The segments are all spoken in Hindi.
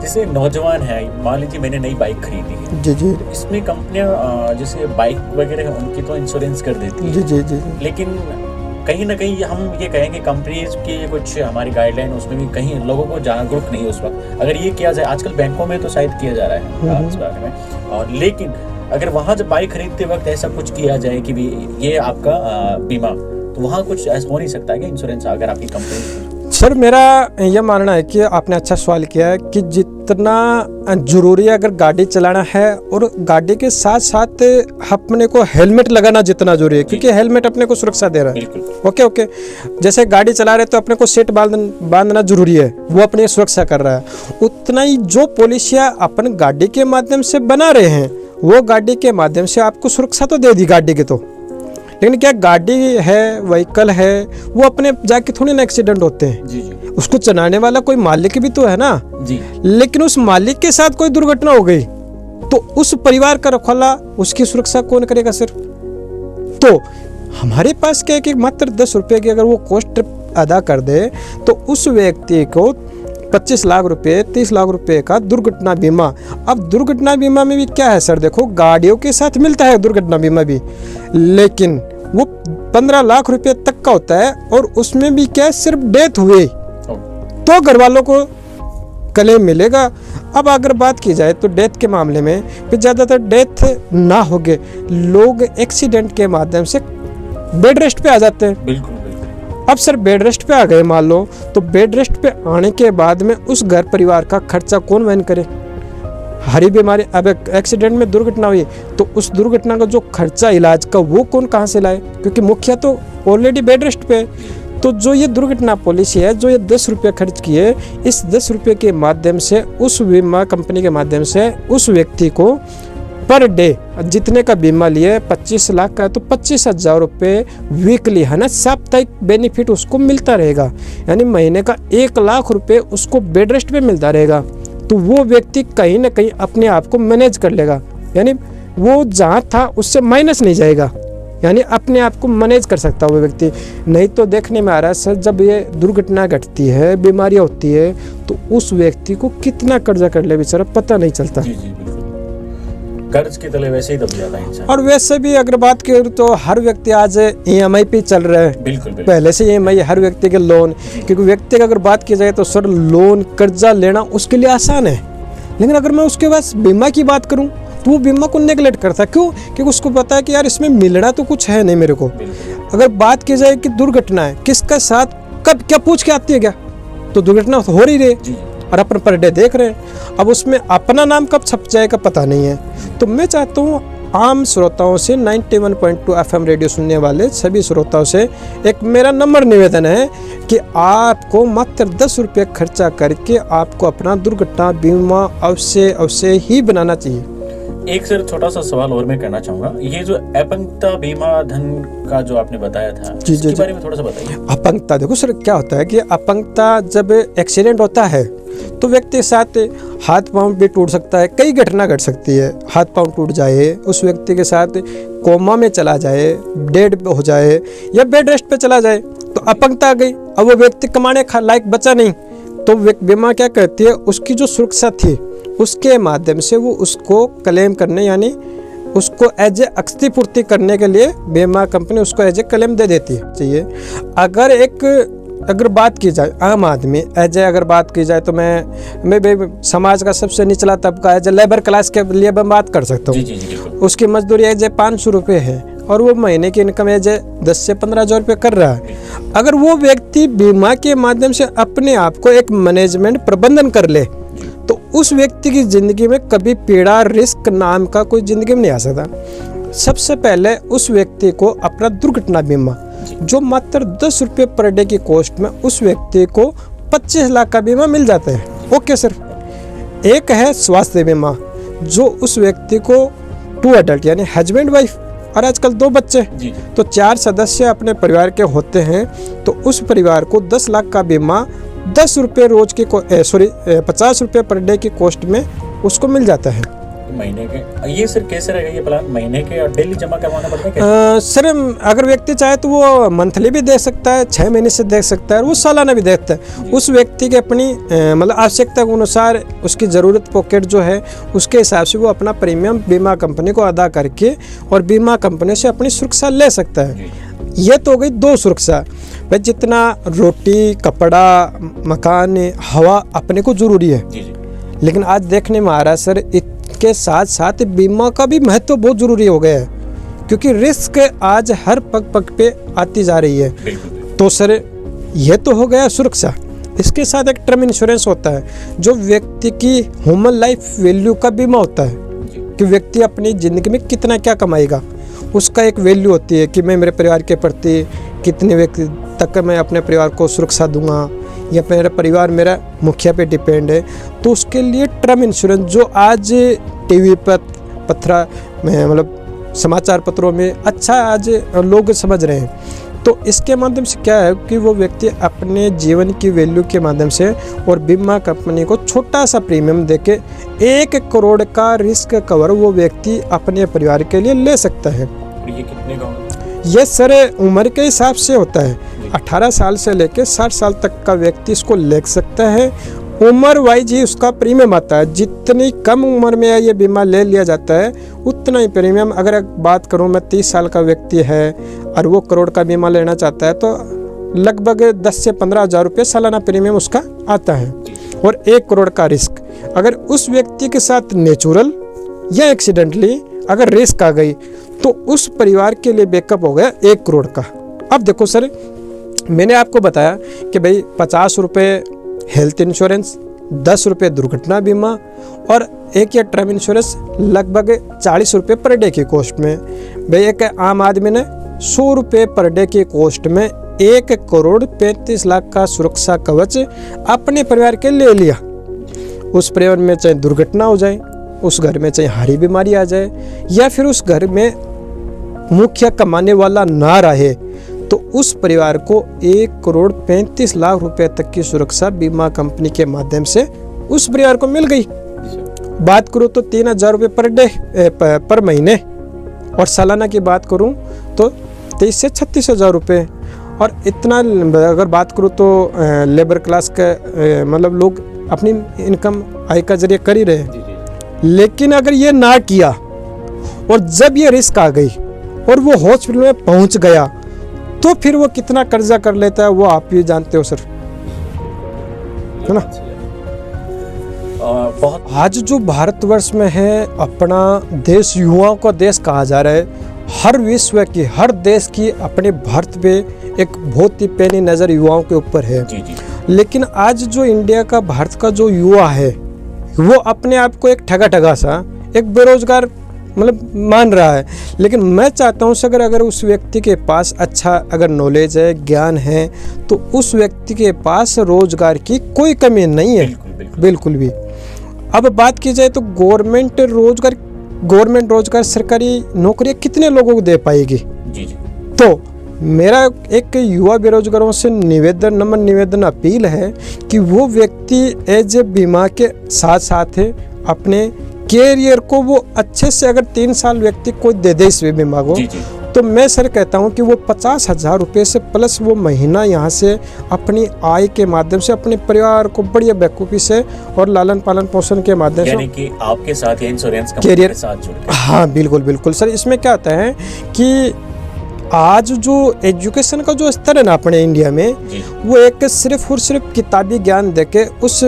जैसे नौजवान है, मान लीजिए मैंने नई बाइक खरीदी है जी जी तो इसमें कंपनियां जैसे बाइक वगैरह है उनकी तो इंश्योरेंस कर देती है जी जी जी जी। लेकिन कहीं ना कहीं हम ये कहेंगे कंपनीज की कुछ हमारी गाइडलाइन उसमें भी कहीं लोगों को जागरूक नहीं है उस वक्त। अगर ये किया जाए, आजकल बैंकों में तो शायद किया जा रहा है इस बारे में, और लेकिन अगर वहाँ जब बाइक खरीदते वक्त ऐसा कुछ किया जाए कि भी ये आपका बीमा, तो वहाँ कुछ ऐसा हो नहीं सकता है क्या इंश्योरेंस अगर आपकी कंपनी? सर मेरा यह मानना है कि आपने अच्छा सवाल किया है कि जितना ज़रूरी है अगर गाड़ी चलाना है, और गाड़ी के साथ साथ अपने को हेलमेट लगाना जितना ज़रूरी है, क्योंकि हेलमेट अपने को सुरक्षा दे रहा है। ओके ओके, जैसे गाड़ी चला रहे तो अपने को सीट बांधना जरूरी है, वो अपनी सुरक्षा कर रहा है। उतना ही जो पॉलिसियाँ अपन गाड़ी के माध्यम से बना रहे हैं, वो गाड़ी के माध्यम से आपको सुरक्षा तो दे दी गाड़ी की, तो लेकिन क्या गाड़ी है, व्हीकल है, वो अपने जाके थोड़ी ना एक्सीडेंट होते हैं। जी जी। उसको चलाने वाला कोई मालिक भी तो है ना जी। लेकिन उस मालिक के साथ कोई दुर्घटना हो गई तो उस परिवार का रखवाला, उसकी सुरक्षा कौन करेगा सर? तो हमारे पास क्या है कि मात्र 10 रुपये की अगर वो कॉस्ट अदा कर दे तो उस व्यक्ति को 25 लाख रुपए, 30 लाख रुपए का दुर्घटना बीमा। अब दुर्घटना बीमा में भी क्या है सर, देखो गाड़ियों के साथ मिलता है दुर्घटना बीमा भी, लेकिन वो 15 लाख रुपए तक का होता है, और उसमें भी क्या है, सिर्फ डेथ हुए तो घर वालों को क्लेम मिलेगा। अब अगर बात की जाए तो डेथ के मामले में फिर ज़्यादातर डेथ ना हो गए, लोग एक्सीडेंट के माध्यम से बेड रेस्ट पे आ जाते हैं। बिल्कुल। अब सर बेड रेस्ट पे आ गए मान लो, तो बेड रेस्ट पे आने के बाद में उस घर परिवार का खर्चा कौन वहन करे? हरी बीमारी, अब एक्सीडेंट में दुर्घटना हुई तो उस दुर्घटना का जो खर्चा इलाज का वो कौन कहाँ से लाए, क्योंकि मुखिया तो ऑलरेडी बेड रेस्ट पे। तो जो ये दुर्घटना पॉलिसी है, जो ये 10 रुपये खर्च किए, इस 10 रुपये के माध्यम से उस बीमा कंपनी के माध्यम से उस व्यक्ति को पर डे जितने का बीमा लिए 25 लाख का है तो 25,000 रुपये वीकली है ना, साप्ताहिक बेनिफिट उसको मिलता रहेगा, यानी महीने का 1 लाख रुपये उसको बेड रेस्ट पे मिलता रहेगा। तो वो व्यक्ति कहीं ना कहीं अपने आप को मैनेज कर लेगा, यानी वो जहाँ था उससे माइनस नहीं जाएगा, यानी अपने आप को मैनेज कर सकता है वो व्यक्ति। नहीं तो देखने में आ रहा है सर, जब ये दुर्घटना घटती है, बीमारियाँ होती है, तो उस व्यक्ति को कितना कर्जा कर ले बेचारा पता नहीं चलता। जी जी, कर्ज के तले वैसे ही दब जाता है इंसान। और वैसे भी अगर बात करें तो हर व्यक्ति आज EMI पे चल रहा है। बिल्कुल। पहले से EMI हर व्यक्ति के लोन, क्योंकि व्यक्ति की अगर बात की जाए तो सर लोन कर्जा लेना उसके लिए आसान है, लेकिन अगर मैं उसके पास बीमा की बात करूं तो वो बीमा को नेगलेक्ट करता है। क्यों? क्योंकि उसको पता है कि यार इसमें मिलना तो कुछ है नहीं मेरे को। अगर बात की जाए कि दुर्घटना है किसका साथ कब क्या पूछ के आती है क्या, तो दुर्घटना तो हो रही है और अपन पर डे देख रहे हैं। अब उसमें अपना नाम कब छप जाएगा पता नहीं है। तो मैं चाहता हूँ आम श्रोताओं से, 91.2 FM रेडियो सुनने वाले सभी श्रोताओं से एक मेरा नम्र निवेदन है कि आपको मात्र 10 रुपये खर्चा करके आपको अपना दुर्घटना बीमा अवश्य ही बनाना चाहिए। एक सर छोटा सा सवाल और मैं करना चाहूंगा, ये जो अपंगता बीमा धन का जो आपने बताया था, इसके बारे में थोड़ा सा बताइए। अपंगता, देखो सर क्या होता है कि अपंगता जब एक्सीडेंट होता है तो व्यक्ति के साथ हाथ पांव भी टूट सकता है, कई घटना घट सकती है, हाथ पांव टूट जाए, उस व्यक्ति के साथ कोमा में चला जाए, डेड हो जाए या बेड रेस्ट पे चला जाए, तो अपंगता आ गई। अब वो व्यक्ति कमाने लायक बचा नहीं, तो बीमा क्या कहती है, उसकी जो सुरक्षा थी उसके माध्यम से वो उसको क्लेम करने, यानी उसको एज ए क्षतिपूर्ति करने के लिए बीमा कंपनी उसको एज ए क्लेम दे देती है। चाहिए अगर बात की जाए आम आदमी एज ए अगर बात की जाए तो मैं समाज का सबसे निचला तबका एज ए लेबर क्लास के लिए मैं बात कर सकता हूँ। उसकी मजदूरी एज ए 500 रुपये है और वो महीने की इनकम एज ए 10 से 15,000 रुपये कर रहा है। अगर वो व्यक्ति बीमा के माध्यम से अपने आप को एक मैनेजमेंट प्रबंधन कर ले तो उस व्यक्ति की जिंदगी में कभी पीड़ा, रिस्क नाम का कोई जिंदगी में नहीं आ सकता। सबसे पहले उस व्यक्ति को अपना दुर्घटना बीमा जो मात्र 10 रुपये पर डे की कॉस्ट में उस व्यक्ति को 25 लाख का बीमा मिल जाता है। Okay sir. एक है स्वास्थ्य बीमा जो उस व्यक्ति को 2 अडल्ट यानी हस्बैंड वाइफ और आजकल 2 बच्चे तो 4 सदस्य अपने परिवार के होते हैं, तो उस परिवार को 10 लाख का बीमा 10 रुपये रोज की 50 रुपये पर डे की कॉस्ट में उसको मिल जाता है। महीने के, ये सर कैसे रहेगा ये प्लान, महीने के और डेली जमा करवाना पड़ता है सर अगर व्यक्ति चाहे तो वो मंथली भी दे सकता है, 6 महीने से दे सकता है, और वो सालाना भी देता है। उस व्यक्ति के अपनी मतलब आवश्यकता के अनुसार उसकी ज़रूरत पॉकेट जो है उसके हिसाब से वो अपना प्रीमियम बीमा कंपनी को अदा करके और बीमा कंपनी से अपनी सुरक्षा ले सकता है। ये तो हो गई 2 सुरक्षा। भाई जितना रोटी, कपड़ा, मकान, हवा अपने को ज़रूरी है, लेकिन आज देखने में आ रहा है सर इसके साथ साथ बीमा का भी महत्व बहुत ज़रूरी हो गया है, क्योंकि रिस्क आज हर पग पग पे आती जा रही है। तो सर ये तो हो गया सुरक्षा। इसके साथ एक टर्म इंश्योरेंस होता है जो व्यक्ति की ह्यूमन लाइफ वैल्यू का बीमा होता है कि व्यक्ति अपनी ज़िंदगी में कितना क्या कमाएगा, उसका एक वैल्यू होती है कि मैं मेरे परिवार के प्रति कितने व्यक्ति तक मैं अपने परिवार को सुरक्षा दूंगा, या मेरा परिवार मेरा मुखिया पे डिपेंड है। तो उसके लिए टर्म इंश्योरेंस जो आज टीवी पर पत्रा में मतलब समाचार पत्रों में अच्छा आज लोग समझ रहे हैं। तो इसके माध्यम से क्या है कि वो व्यक्ति अपने जीवन की वैल्यू के माध्यम से और बीमा कंपनी को छोटा सा प्रीमियम देके 1 करोड़ का रिस्क कवर वो व्यक्ति अपने परिवार के लिए ले सकता है। ये कितने का होगा? ये सर उम्र के हिसाब से होता है। 18 साल से लेकर 60 साल तक का व्यक्ति इसको ले सकता है। उम्र वाइज ही उसका प्रीमियम आता है। जितनी कम उम्र में ये बीमा ले लिया जाता है उतना ही प्रीमियम। अगर बात करूं मैं 30 साल का व्यक्ति है और वो करोड़ का बीमा लेना चाहता है तो लगभग 10 से 15 हज़ार रुपये सालाना प्रीमियम उसका आता है। और 1 करोड़ का रिस्क अगर उस व्यक्ति के साथ नेचुरल या एक्सीडेंटली अगर रिस्क आ गई तो उस परिवार के लिए बैकअप हो गया 1 करोड़ का। अब देखो सर, मैंने आपको बताया कि भाई 50 रुपये हेल्थ इंश्योरेंस, 10 रुपये दुर्घटना बीमा और एक ये टर्म इंश्योरेंस लगभग 40 रुपये पर डे की कॉस्ट में। भाई एक आम आदमी ने 100 रुपये पर डे की कॉस्ट में 1 करोड़ 35 लाख का सुरक्षा कवच अपने परिवार के ले लिया। उस परिवार में चाहे दुर्घटना हो जाए, उस घर में चाहे हारी बीमारी आ जाए, या फिर उस घर में मुखिया कमाने वाला ना रहे, तो उस परिवार को 1 करोड़ 35 लाख रुपए तक की सुरक्षा बीमा कंपनी के माध्यम से उस परिवार को मिल गई। बात करूँ तो 3,000 रुपये पर डे पर महीने, और सालाना की बात करूँ तो 23 से 36 हज़ार रुपये। और इतना अगर बात करूँ तो लेबर क्लास का मतलब लोग अपनी इनकम आय का जरिए कर ही रहे हैं। लेकिन अगर ये ना किया और जब ये रिस्क आ गई और वो हॉस्पिटल में पहुंच गया तो फिर वो कितना कर्जा कर लेता है वो आप भी जानते हो सर, है ना। बहुत आज जो भारतवर्ष में है अपना देश युवाओं का देश कहा जा रहा है। हर विश्व की हर देश की अपने भारत पे एक बहुत ही पैनी नज़र युवाओं के ऊपर है। लेकिन आज जो इंडिया का भारत का जो युवा है वो अपने आप को एक ठगा सा एक बेरोजगार मतलब मान रहा है। लेकिन मैं चाहता हूँ अगर उस व्यक्ति के पास अच्छा अगर नॉलेज है, ज्ञान है, तो उस व्यक्ति के पास रोजगार की कोई कमी नहीं है, बिल्कुल भी। अब बात की जाए तो गवर्नमेंट रोजगार सरकारी नौकरियाँ कितने लोगों को दे पाएगी। तो मेरा एक युवा बेरोजगारों से निवेदन अपील है कि वो व्यक्ति एज ए बीमा के साथ साथ अपने कैरियर को वो अच्छे से अगर 3 साल व्यक्ति को दे इस बीमा को, तो मैं सर कहता हूँ कि वो 50,000 रुपये से प्लस वो महीना यहाँ से अपनी आय के माध्यम से अपने परिवार को बढ़िया बेवकूफ़ी से और लालन पालन पोषण के माध्यम से, यानी कि आपके साथ या इंश्योरेंस कैरियर के साथ जुड़। हाँ बिल्कुल सर। इसमें क्या होता है कि आज जो एजुकेशन का जो स्तर है ना अपने इंडिया में, वो एक सिर्फ और सिर्फ किताबी ज्ञान देके उस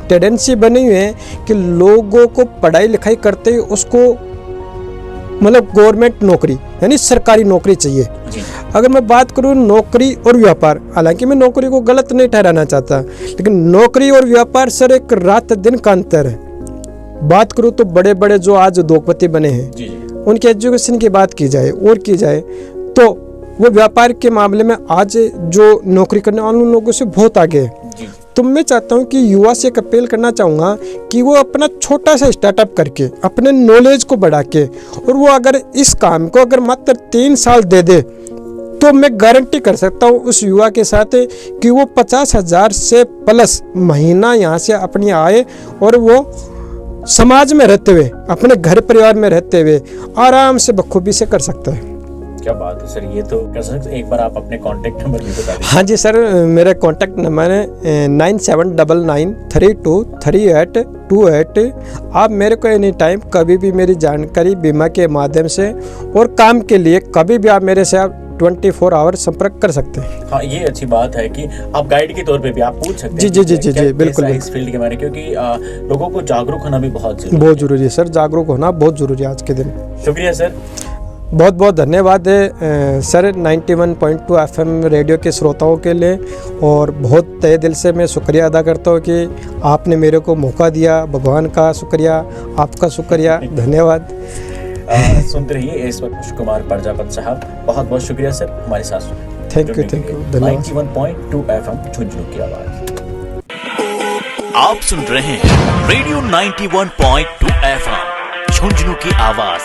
टेंडेंसी बनी हुई है कि लोगों को पढ़ाई लिखाई करते ही उसको मतलब गवर्नमेंट नौकरी यानी सरकारी नौकरी चाहिए। अगर मैं बात करूं नौकरी और व्यापार, हालांकि मैं नौकरी को गलत नहीं ठहराना चाहता, लेकिन नौकरी और व्यापार सर एक रात दिन का अंतर है। बात करूं तो बड़े बड़े जो आज उद्योगपति बने हैं उनके एजुकेशन की बात की जाए और की जाए तो वो व्यापार के मामले में आज जो नौकरी करने वाले लोगों से बहुत आगे है। तो मैं चाहता हूं कि युवा से एक अपील करना चाहूँगा कि वो अपना छोटा सा स्टार्टअप करके अपने नॉलेज को बढ़ा के, और वो अगर इस काम को अगर मात्र 3 साल दे दे तो मैं गारंटी कर सकता हूँ उस युवा के साथ कि वो 50,000 से प्लस महीना यहाँ से अपनी आय और वो समाज में रहते हुए, अपने घर परिवार में रहते हुए आराम से बखूबी से कर सकता है। क्या बात है सर, ये तो कर सकते। एक बार आप अपने कांटेक्ट नंबर भी बता दीजिए। हाँ जी सर, मेरा कॉन्टैक्ट नंबर है 9799323828। आप मेरे को एनी टाइम कभी भी मेरी जानकारी बीमा के माध्यम से और काम के लिए कभी भी आप मेरे से आप 24 आवर संपर्क कर सकते हैं। हाँ, ये अच्छी बात है कि आप गाइड के तौर पे भी आप पूछ सकते हैं। जी, बिल्कुल। इस फील्ड के बारे में, क्योंकि लोगों को जागरूक होना भी बहुत जरूरी है सर, जागरूक होना बहुत जरूरी है आज के दिन। शुक्रिया सर, बहुत बहुत धन्यवाद है सर 91.2 FM रेडियो के श्रोताओं के लिए, और बहुत तहे दिल से मैं शुक्रिया अदा करता हूँ कि आपने मेरे को मौका दिया। भगवान का शुक्रिया, आपका शुक्रिया, धन्यवाद। सुनते रहिए इस वक्त कुश कुमार प्रजापत साहब, बहुत बहुत शुक्रिया सर हमारे साथ। थैंक यू, धन्यवाद। 91.2 FM झुंझुनू की आवाज़। आप सुन रहे हैं रेडियो 91.2 FM झुंझुनू की आवाज़।